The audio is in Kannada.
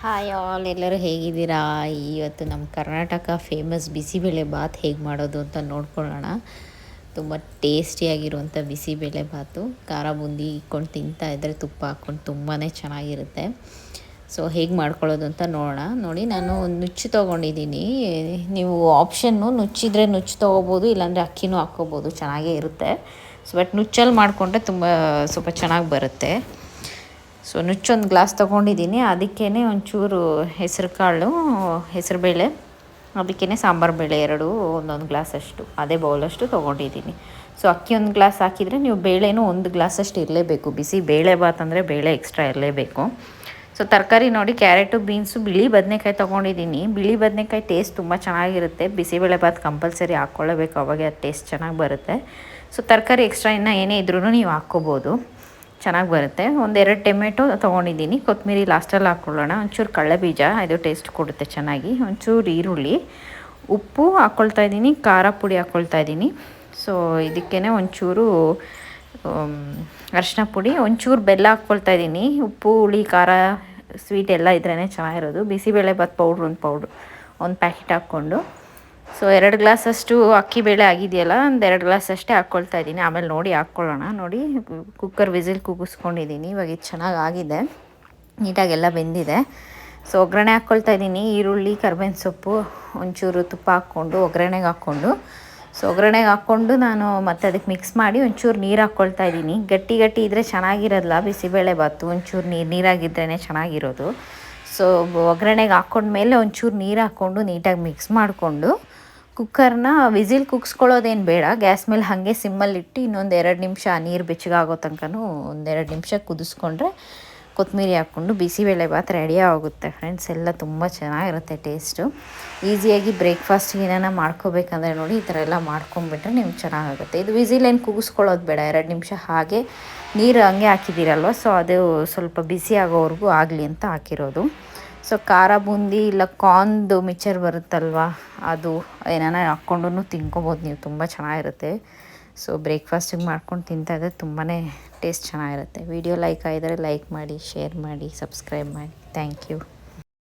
ಹಾಯ್ ಆಲ್, ಎಲ್ಲರೂ ಹೇಗಿದ್ದೀರಾ? ಇವತ್ತು ನಮ್ಮ ಕರ್ನಾಟಕ ಫೇಮಸ್ ಬಿಸಿಬೇಳೆ ಬಾತ್ ಹೇಗೆ ಮಾಡೋದು ಅಂತ ನೋಡ್ಕೊಳ್ಳೋಣ. ತುಂಬ ಟೇಸ್ಟಿಯಾಗಿರುವಂಥ ಬಿಸಿಬೇಳೆ ಬಾತು ಖಾರ ಬೂಂದಿ ಇಕ್ಕೊಂಡು ತಿಂತಾಯಿದ್ರೆ ತುಪ್ಪ ಹಾಕ್ಕೊಂಡು ತುಂಬಾ ಚೆನ್ನಾಗಿರುತ್ತೆ. ಸೊ ಹೇಗೆ ಮಾಡ್ಕೊಳ್ಳೋದು ಅಂತ ನೋಡೋಣ. ನೋಡಿ, ನಾನು ಒಂದು ನುಚ್ಚು ತೊಗೊಂಡಿದ್ದೀನಿ. ನೀವು ಆಪ್ಷನ್ನು ನುಚ್ಚಿದ್ರೆ ನುಚ್ಚು ತೊಗೋಬೋದು, ಇಲ್ಲಾಂದರೆ ಅಕ್ಕಿನೂ ಹಾಕ್ಕೋಬೋದು, ಚೆನ್ನಾಗೇ ಇರುತ್ತೆ. ಸೊ ಬಟ್ ನುಚ್ಚಲ್ಲಿ ಮಾಡಿಕೊಂಡ್ರೆ ಸ್ವಲ್ಪ ಚೆನ್ನಾಗಿ ಬರುತ್ತೆ. ಸೊ ನುಚ್ಚೊಂದು ಗ್ಲಾಸ್ ತೊಗೊಂಡಿದ್ದೀನಿ. ಅದಕ್ಕೇ ಒಂಚೂರು ಹೆಸರುಬೇಳೆ, ಅದಕ್ಕೇ ಸಾಂಬಾರು ಬೇಳೆ ಒಂದೊಂದು ಗ್ಲಾಸಷ್ಟು, ಅದೇ ಬೌಲಷ್ಟು ತೊಗೊಂಡಿದ್ದೀನಿ. ಸೊ ಅಕ್ಕಿ ಒಂದು ಗ್ಲಾಸ್ ಹಾಕಿದರೆ ನೀವು ಬೇಳೆನೂ ಒಂದು ಗ್ಲಾಸಷ್ಟು ಇರಲೇಬೇಕು. ಬಿಸಿ ಬೇಳೆ ಬಾತ್ ಅಂದರೆ ಬೇಳೆ ಎಕ್ಸ್ಟ್ರಾ ಇರಲೇಬೇಕು. ಸೊ ತರಕಾರಿ ನೋಡಿ, ಕ್ಯಾರೆಟು, ಬೀನ್ಸು, ಬಿಳಿ ಬದನೆಕಾಯಿ ತೊಗೊಂಡಿದ್ದೀನಿ. ಬಿಳಿ ಬದನೆಕಾಯಿ ಟೇಸ್ಟ್ ತುಂಬ ಚೆನ್ನಾಗಿರುತ್ತೆ. ಬಿಸಿಬೇಳೆ ಬಾತ್ ಕಂಪಲ್ಸರಿ ಹಾಕ್ಕೊಳ್ಳೇಬೇಕು, ಅವಾಗೆ ಅದು ಟೇಸ್ಟ್ ಚೆನ್ನಾಗಿ ಬರುತ್ತೆ. ಸೊ ತರಕಾರಿ ಎಕ್ಸ್ಟ್ರಾ ಇನ್ನೂ ಏನೇ ಇದ್ರೂ ನೀವು ಹಾಕ್ಕೋಬೋದು, ಚೆನ್ನಾಗಿ ಬರುತ್ತೆ. ಒಂದೆರಡು ಟೊಮೆಟೊ ತೊಗೊಂಡಿದ್ದೀನಿ. ಕೊತ್ತಂಬರಿ ಲಾಸ್ಟಲ್ಲಿ ಹಾಕ್ಕೊಳ್ಳೋಣ. ಒಂಚೂರು ಕಡಲೆಬೀಜ, ಇದು ಟೇಸ್ಟ್ ಕೊಡುತ್ತೆ ಚೆನ್ನಾಗಿ. ಒಂಚೂರು ಈರುಳ್ಳಿ, ಉಪ್ಪು ಹಾಕ್ಕೊಳ್ತಾ ಇದ್ದೀನಿ, ಖಾರ ಪುಡಿ ಹಾಕ್ಕೊಳ್ತಾ ಇದ್ದೀನಿ. ಸೊ ಇದಕ್ಕೇ ಒಂಚೂರು ಅರಿಶಿನ ಪುಡಿ, ಒಂಚೂರು ಬೆಲ್ಲ ಹಾಕ್ಕೊಳ್ತಾ ಇದ್ದೀನಿ. ಉಪ್ಪು, ಹುಳಿ, ಖಾರ, ಸ್ವೀಟ್ ಎಲ್ಲ ಇದ್ರೇ ಚೆನ್ನಾಗಿರೋದು. ಬಿಸಿಬೇಳೆ ಬಾತ್ ಒಂದು ಪ್ಯಾಕೆಟ್ ಹಾಕ್ಕೊಂಡು, ಸೊ 2 ಗ್ಲಾಸಷ್ಟು ಅಕ್ಕಿ ಬೇಳೆ ಆಗಿದೆಯಲ್ಲ, ಒಂದು 2 ಗ್ಲಾಸ್ ಅಷ್ಟೇ ಹಾಕ್ಕೊಳ್ತಾ ಇದ್ದೀನಿ. ಆಮೇಲೆ ನೋಡಿ ಹಾಕ್ಕೊಳ್ಳೋಣ. ನೋಡಿ, ಕುಕ್ಕರ್ ವಿಸಿಲ್ ಕೂಗಿಸ್ಕೊಂಡಿದ್ದೀನಿ. ಇವಾಗ ಇದು ಚೆನ್ನಾಗಿ ಆಗಿದೆ, ನೀಟಾಗೆಲ್ಲ ಬೆಂದಿದೆ. ಸೊ ಒಗ್ಗರಣೆ ಹಾಕ್ಕೊಳ್ತಾ ಇದ್ದೀನಿ. ಈರುಳ್ಳಿ, ಕರ್ಬೇವಿನ ಸೊಪ್ಪು, ಒಂಚೂರು ತುಪ್ಪ ಹಾಕ್ಕೊಂಡು ಒಗ್ಗರಣೆಗೆ ಹಾಕ್ಕೊಂಡು, ಸೊ ಒಗ್ಗರಣೆಗೆ ಹಾಕ್ಕೊಂಡು ನಾನು ಮತ್ತೆ ಅದಕ್ಕೆ ಮಿಕ್ಸ್ ಮಾಡಿ ಒಂಚೂರು ನೀರು ಹಾಕ್ಕೊಳ್ತಾ ಇದ್ದೀನಿ. ಗಟ್ಟಿ ಇದ್ದರೆ ಚೆನ್ನಾಗಿರೋಲ್ಲ ಬಿಸಿಬೇಳೆ ಬಾತು, ಒಂಚೂರು ನೀರಾಗಿದ್ರೇ ಚೆನ್ನಾಗಿರೋದು. ಸೊ ಒಗ್ಗರಣೆಗೆ ಹಾಕ್ಕೊಂಡ್ಮೇಲೆ ಒಂಚೂರು ನೀರು ಹಾಕ್ಕೊಂಡು ನೀಟಾಗಿ ಮಿಕ್ಸ್ ಮಾಡಿಕೊಂಡು ಕುಕ್ಕರ್ನ ವಿಸಿಲ್ ಕೂಗಿಸ್ಕೊಳ್ಳೋದೇನು ಬೇಡ, ಗ್ಯಾಸ್ ಮೇಲೆ ಹಾಗೆ ಸಿಮ್ಮಲ್ಲಿಟ್ಟು ಇನ್ನೊಂದು 2 ನಿಮಿಷ ನೀರು ಬೆಚ್ಚಗಾಗೋ ತನಕನೂ 1-2 ನಿಮಿಷ ಕುದಿಸ್ಕೊಂಡ್ರೆ ಕೊತ್ತಂಬರಿ ಹಾಕ್ಕೊಂಡು ಬಿಸಿಬೇಳೆ ಬಾತ್ ರೆಡಿ ಆಗುತ್ತೆ ಫ್ರೆಂಡ್ಸ್. ಎಲ್ಲ ತುಂಬ ಚೆನ್ನಾಗಿರುತ್ತೆ ಟೇಸ್ಟು. ಈಸಿಯಾಗಿ ಬ್ರೇಕ್ಫಾಸ್ಟ್ಗೆ ಏನಾರ ಮಾಡ್ಕೋಬೇಕಂದ್ರೆ ನೋಡಿ, ಈ ಥರ ಎಲ್ಲ ಮಾಡ್ಕೊಂಬಿಟ್ರೆ ನಿಮ್ಗೆ ಚೆನ್ನಾಗಾಗುತ್ತೆ. ಇದು ವಿಸಿಲ್ ಏನು ಕೂಗಿಸ್ಕೊಳ್ಳೋದು ಬೇಡ, 2 ನಿಮಿಷ ಹಾಗೆ ನೀರು ಹಂಗೆ ಹಾಕಿದ್ದೀರಲ್ವ, ಸೊ ಅದು ಸ್ವಲ್ಪ ಬಿಸಿ ಆಗೋವರೆಗೂ ಆಗಲಿ ಅಂತ ಹಾಕಿರೋದು. ಸೊ ಖಾರ ಬೂಂದಿ ಇಲ್ಲ ಕಾರ್ನ್ದು ಮಿಕ್ಚರ್ ಬರುತ್ತಲ್ವ, ಅದು ಏನಾನ ಹಾಕ್ಕೊಂಡು ತಿನ್ಕೊಬೋದು ನೀವು, ತುಂಬ ಚೆನ್ನಾಗಿರುತ್ತೆ. ಸೊ ಬ್ರೇಕ್ಫಾಸ್ಟಿಗೆ ಮಾಡ್ಕೊಂಡು ತಿಂತಾಯಿದ್ರೆ ತುಂಬಾ ಟೇಸ್ಟ್ ಚೆನ್ನಾಗಿರುತ್ತೆ. ವಿಡಿಯೋ ಲೈಕ್ ಆಗಿದರೆ ಲೈಕ್ ಮಾಡಿ, ಶೇರ್ ಮಾಡಿ, ಸಬ್ಸ್ಕ್ರೈಬ್ ಮಾಡಿ. Thank you.